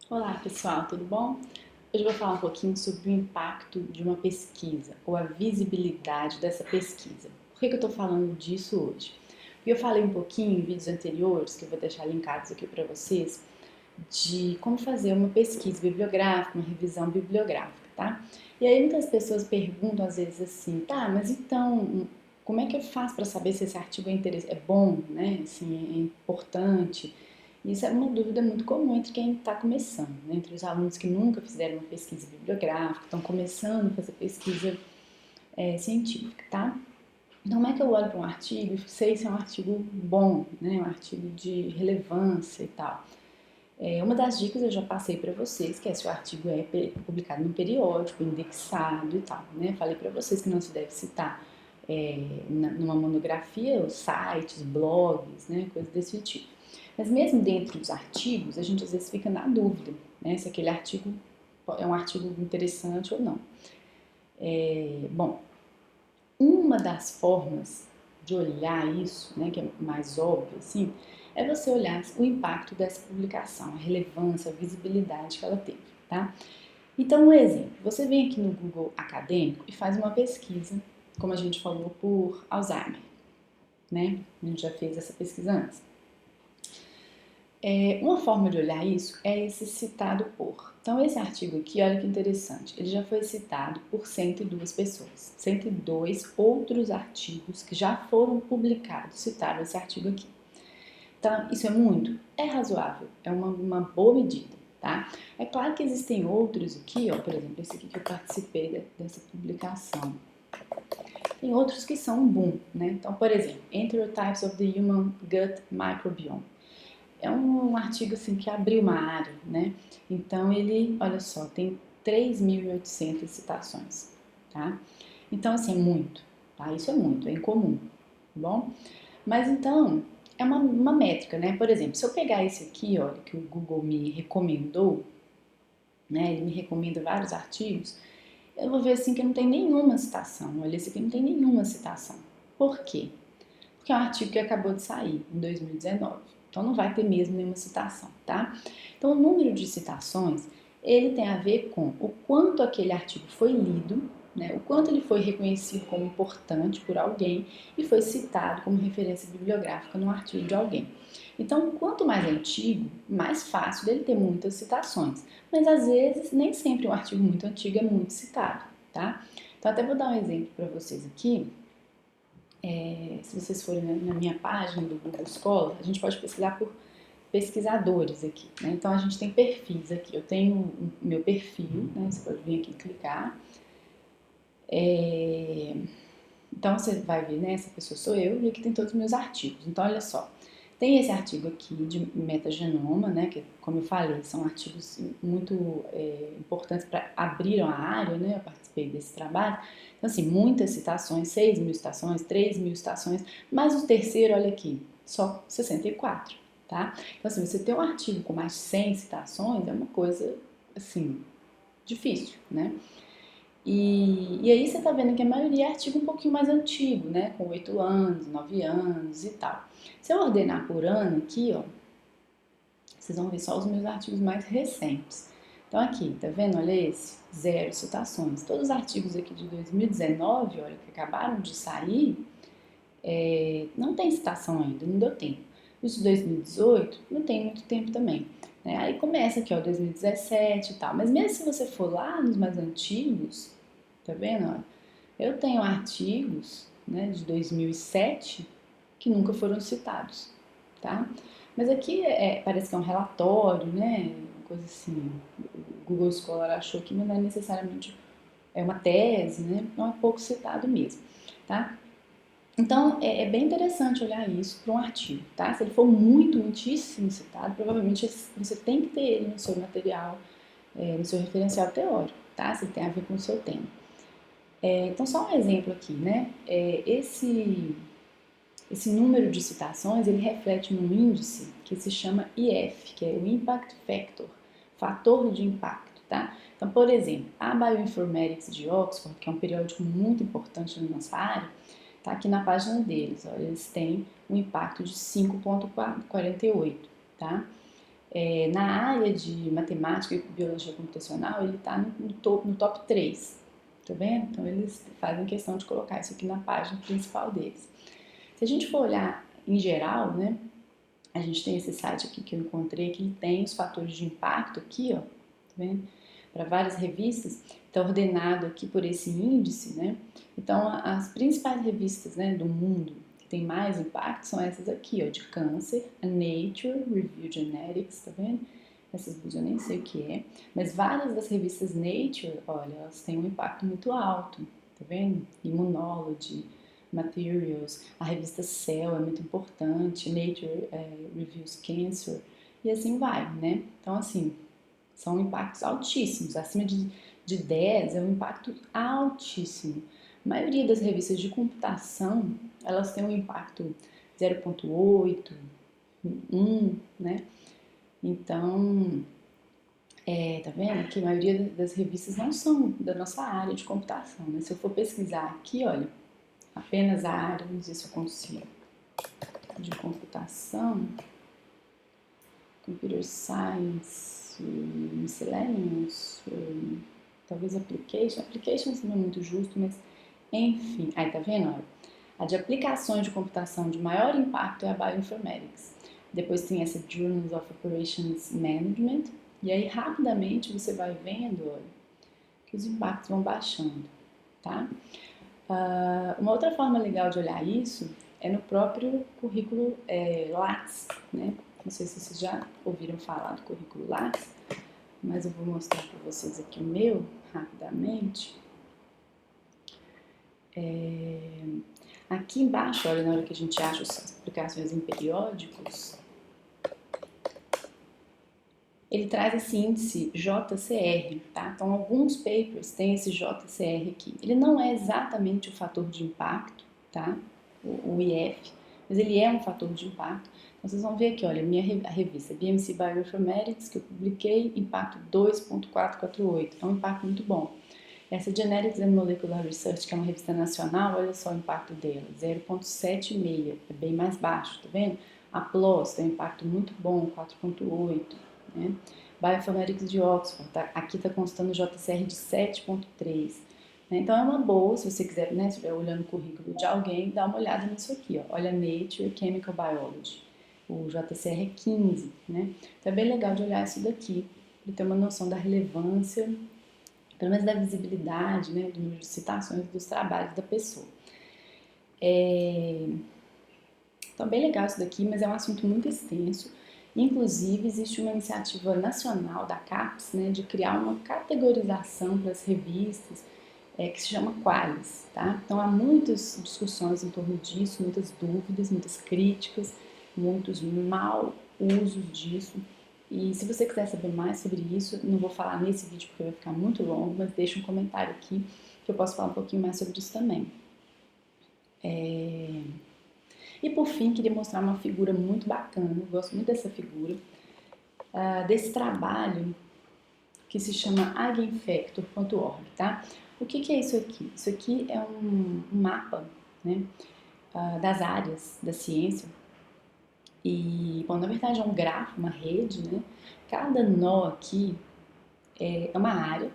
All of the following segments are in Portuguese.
Olá pessoal, tudo bom? Hoje eu vou falar um pouquinho sobre o impacto de uma pesquisa ou a visibilidade dessa pesquisa. Por que eu estou falando disso hoje? Porque eu falei um pouquinho em vídeos anteriores, que eu vou deixar linkados aqui para vocês, de como fazer uma pesquisa bibliográfica, uma revisão bibliográfica, tá? E aí muitas pessoas perguntam às vezes assim, tá, mas então como é que eu faço para saber se esse artigo é bom, né? Assim, é importante? Isso é uma dúvida muito comum entre quem está começando, né? Entre os alunos que nunca fizeram uma pesquisa bibliográfica, estão começando a fazer pesquisa científica, tá? Então, como é que eu olho para um artigo e sei se é um artigo bom, né? Um artigo de relevância e tal? Uma das dicas eu já passei para vocês, que é se o artigo é publicado no periódico, indexado e tal, né? Falei para vocês que não se deve citar numa monografia os sites, blogs, né? Coisas desse tipo. Mas mesmo dentro dos artigos, a gente às vezes fica na dúvida, né? Se aquele artigo é um artigo interessante ou não. Bom, uma das formas de olhar isso, né, que é mais óbvio, assim, é você olhar o impacto dessa publicação, a relevância, a visibilidade que ela teve, tá? Então, um exemplo, você vem aqui no Google Acadêmico e faz uma pesquisa, como a gente falou, por Alzheimer, né? A gente já fez essa pesquisa antes. Uma forma de olhar isso é esse citado por. Então, esse artigo aqui, olha que interessante, ele já foi citado por 102 pessoas. 102 outros artigos que já foram publicados citaram esse artigo aqui. Então, isso é muito? É razoável, é uma boa medida, tá? É claro que existem outros aqui, ó, por exemplo, esse aqui que eu participei dessa publicação. Tem outros que são um boom, né? Então, por exemplo, Enterotypes of the Human Gut Microbiome. É um artigo assim que abriu uma área, né? Então ele, olha só, tem 3.800 citações, tá? Então assim, é muito, tá? Isso é muito, é incomum, tá bom? Mas então, é uma métrica, né? Por exemplo, se eu pegar esse aqui, olha, que o Google me recomendou, né? Ele me recomenda vários artigos, eu vou ver assim que não tem nenhuma citação. Olha, esse aqui não tem nenhuma citação. Por quê? Porque é um artigo que acabou de sair em 2019. Então não vai ter mesmo nenhuma citação, tá? Então o número de citações, ele tem a ver com o quanto aquele artigo foi lido, né? O quanto ele foi reconhecido como importante por alguém e foi citado como referência bibliográfica no artigo de alguém. Então, quanto mais antigo, mais fácil dele ter muitas citações. Mas às vezes, nem sempre um artigo muito antigo é muito citado, tá? Então, até vou dar um exemplo para vocês aqui. Se vocês forem na minha página do Google Scholar, a gente pode pesquisar por pesquisadores aqui, né? Então a gente tem perfis aqui. Eu tenho o meu perfil, né? Você pode vir aqui e clicar. Então você vai ver, né? Essa pessoa sou eu e aqui tem todos os meus artigos. Então olha só, tem esse artigo aqui de metagenoma, né? Que, como eu falei, são artigos muito importantes para abrir a área, né? Eu participei desse trabalho. Então, assim, muitas citações, 6.000 citações, 3.000 citações, mas o terceiro, olha aqui, só 64, tá? Então, assim, você ter um artigo com mais de 100 citações é uma coisa, assim, difícil, né? E aí você tá vendo que a maioria é artigo um pouquinho mais antigo, né? Com 8 anos, 9 anos e tal. Se eu ordenar por ano aqui, ó, vocês vão ver só os meus artigos mais recentes. Então aqui, tá vendo? Olha esse, 0 citações. Todos os artigos aqui de 2019, olha, que acabaram de sair, não tem citação ainda, não deu tempo. Os de 2018 não tem muito tempo também. Né? Aí começa aqui, ó, 2017 e tal. Mas mesmo se você for lá nos mais antigos, tá vendo? Ó, eu tenho artigos, né, de 2007 que nunca foram citados, tá? Mas aqui parece que é um relatório, né? Uma coisa assim. O Google Scholar achou que não é necessariamente uma tese, né? Não é pouco citado mesmo, tá? Então é bem interessante olhar isso para um artigo, tá? Se ele for muito, muitíssimo citado, provavelmente você tem que ter ele no seu material, no seu referencial teórico, tá? Se ele tem a ver com o seu tema. Então, só um exemplo aqui, né? Esse número de citações, ele reflete um índice que se chama IF, que é o Impact Factor, fator de impacto, tá? Então, por exemplo, a Bioinformatics de Oxford, que é um periódico muito importante na nossa área, tá aqui na página deles, olha, eles têm um impacto de 5,48, tá? Na área de matemática e biologia computacional, ele está no top 3, tá vendo? Então eles fazem questão de colocar isso aqui na página principal deles. Se a gente for olhar em geral, né, a gente tem esse site aqui que eu encontrei, que tem os fatores de impacto aqui, ó, tá vendo? Para várias revistas, está ordenado aqui por esse índice, né? Então, as principais revistas, né, do mundo que tem mais impacto são essas aqui, ó, de câncer, a Nature, Review Genetics, tá vendo? Essas duas eu nem sei o que é, mas várias das revistas Nature, olha, elas têm um impacto muito alto, tá vendo? Immunology, Materials, a revista Cell é muito importante, Nature Reviews Cancer, e assim vai, né? Então, assim, são impactos altíssimos, acima de 10 é um impacto altíssimo. A maioria das revistas de computação, elas têm um impacto 0,8, 1, né? Então, tá vendo que a maioria das revistas não são da nossa área de computação, né? Se eu for pesquisar aqui, olha, apenas a área, vamos ver se eu consigo, de computação, Computer Science, Miscellaneous, talvez Applications não é muito justo, mas enfim, aí tá vendo? Olha, a de aplicações de computação de maior impacto é a Bioinformatics. Depois tem essa Journals of Operations Management, e aí rapidamente você vai vendo, olha, que os impactos vão baixando, tá? Uma outra forma legal de olhar isso é no próprio currículo Lattes, né? Não sei se vocês já ouviram falar do currículo Lattes, mas eu vou mostrar para vocês aqui o meu, rapidamente. Aqui embaixo, olha, na hora que a gente acha as publicações em periódicos, ele traz esse índice JCR, tá? Então, alguns papers têm esse JCR aqui. Ele não é exatamente o fator de impacto, tá? O IF, mas ele é um fator de impacto. Então, vocês vão ver aqui, olha, a revista BMC Bioinformatics, que eu publiquei, impacto 2.448, é um impacto muito bom. Essa Genetics and Molecular Research, que é uma revista nacional, olha só o impacto dela, 0.76, é bem mais baixo, tá vendo? A PLOS tem um impacto muito bom, 4.8, né? Bioinformatics de Oxford, tá? Aqui está constando o JCR de 7.3. Né? Então é uma boa, se você quiser, né, se estiver olhando o currículo de alguém, dá uma olhada nisso aqui, ó. Olha Nature Chemical Biology, o JCR é 15, né? Então é bem legal de olhar isso daqui, para ter uma noção da relevância, pelo menos da visibilidade, né, do número de citações dos trabalhos da pessoa. Então, bem legal isso daqui, mas é um assunto muito extenso. Inclusive, existe uma iniciativa nacional da CAPES, né, de criar uma categorização para as revistas que se chama Qualis, tá? Então, há muitas discussões em torno disso, muitas dúvidas, muitas críticas, muitos mau usos disso. E se você quiser saber mais sobre isso, não vou falar nesse vídeo porque vai ficar muito longo, mas deixa um comentário aqui que eu posso falar um pouquinho mais sobre isso também. E por fim, queria mostrar uma figura muito bacana, eu gosto muito dessa figura, desse trabalho que se chama Eigenfactor.org, tá? O que é isso aqui? Isso aqui é um mapa, né, das áreas da ciência. E, bom, na verdade é um grafo, uma rede, né? Cada nó aqui é uma área.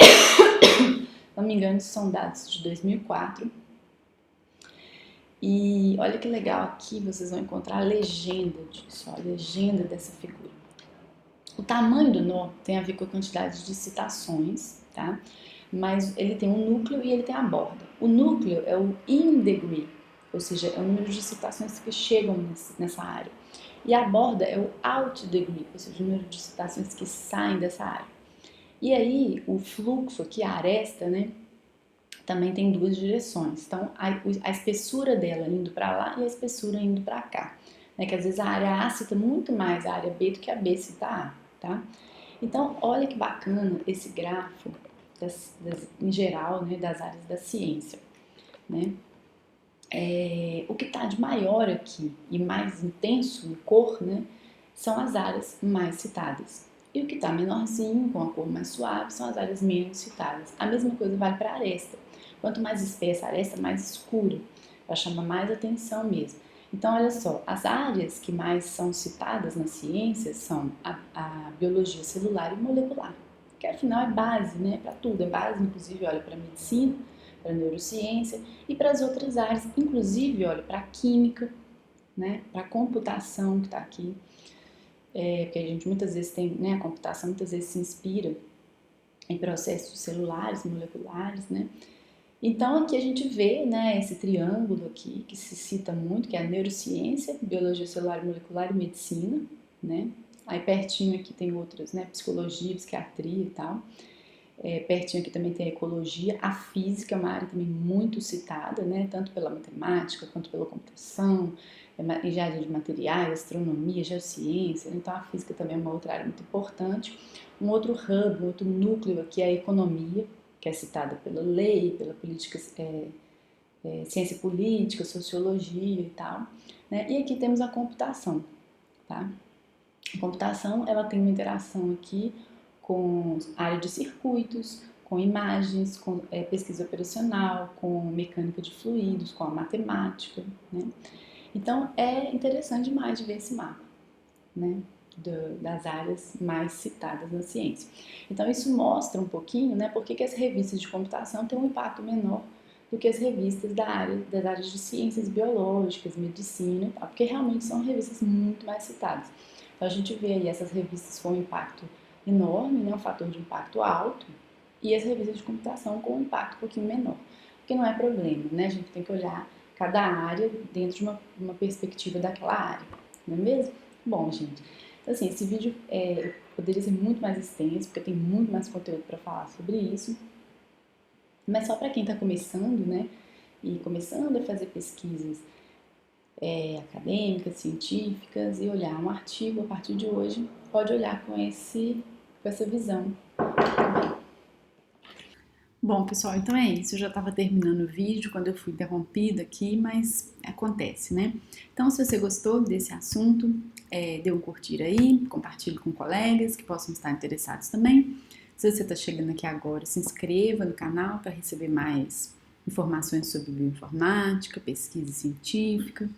Se não me engano, são dados de 2004. E olha que legal, aqui vocês vão encontrar a legenda disso, a legenda dessa figura. O tamanho do nó tem a ver com a quantidade de citações, tá? Mas ele tem um núcleo e ele tem a borda. O núcleo é o in degree, ou seja, é o número de citações que chegam nessa área. E a borda é o out degree, ou seja, o número de citações que saem dessa área. E aí, o fluxo aqui, a aresta, né, também tem duas direções. Então, a espessura dela indo para lá e a espessura indo para cá. Né, que às vezes a área A cita muito mais a área B do que a B cita a A, tá? Então, olha que bacana esse grafo, em geral, né, das áreas da ciência, né? O que está de maior aqui e mais intenso em cor, né, são as áreas mais citadas. E o que está menorzinho, com a cor mais suave, são as áreas menos citadas. A mesma coisa vale para a aresta. Quanto mais espessa a aresta, mais escura, para chamar mais atenção mesmo. Então, olha só, as áreas que mais são citadas na ciência são a biologia celular e molecular, que afinal é base, né, para tudo, é base, inclusive, olha, para medicina, para neurociência e para as outras áreas, inclusive, olha, para a química, né, para a computação que está aqui, porque a gente muitas vezes tem, né, a computação muitas vezes se inspira em processos celulares, moleculares, né? Então aqui a gente vê, né, esse triângulo aqui que se cita muito, que é a neurociência, biologia celular, molecular e medicina, né? Aí pertinho aqui tem outras, né, psicologia, psiquiatria e tal. Pertinho aqui também tem a ecologia, a física é uma área também muito citada, né, tanto pela matemática quanto pela computação, engenharia de materiais, astronomia, geociência, então a física também é uma outra área muito importante. Um outro hub, um outro núcleo aqui é a economia, que é citada pela lei, pela política, ciência política, sociologia e tal, né, e aqui temos a computação, tá? A computação, ela tem uma interação aqui com área de circuitos, com imagens, com pesquisa operacional, com mecânica de fluidos, com a matemática, né? Então, é interessante demais de ver esse mapa, né? Das áreas mais citadas na ciência. Então, isso mostra um pouquinho, né, por que as revistas de computação têm um impacto menor do que as revistas das áreas de ciências biológicas, medicina e tal, porque realmente são revistas muito mais citadas. Então, a gente vê aí essas revistas com um impacto enorme, né, um fator de impacto alto, e as revistas de computação com um impacto um pouquinho menor. Porque não é problema, né? A gente tem que olhar cada área dentro de uma perspectiva daquela área, não é mesmo? Bom, gente, então assim, esse vídeo poderia ser muito mais extenso, porque tem muito mais conteúdo para falar sobre isso, mas só para quem está começando, né? E começando a fazer pesquisas acadêmicas, científicas, e olhar um artigo a partir de hoje, pode olhar com essa visão também. Bom, pessoal, então é isso. Eu já estava terminando o vídeo quando eu fui interrompida aqui, mas acontece, né? Então, se você gostou desse assunto, dê um curtir aí, compartilhe com colegas que possam estar interessados também. Se você está chegando aqui agora, se inscreva no canal para receber mais informações sobre bioinformática, pesquisa científica.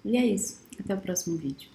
E é isso. Até o próximo vídeo.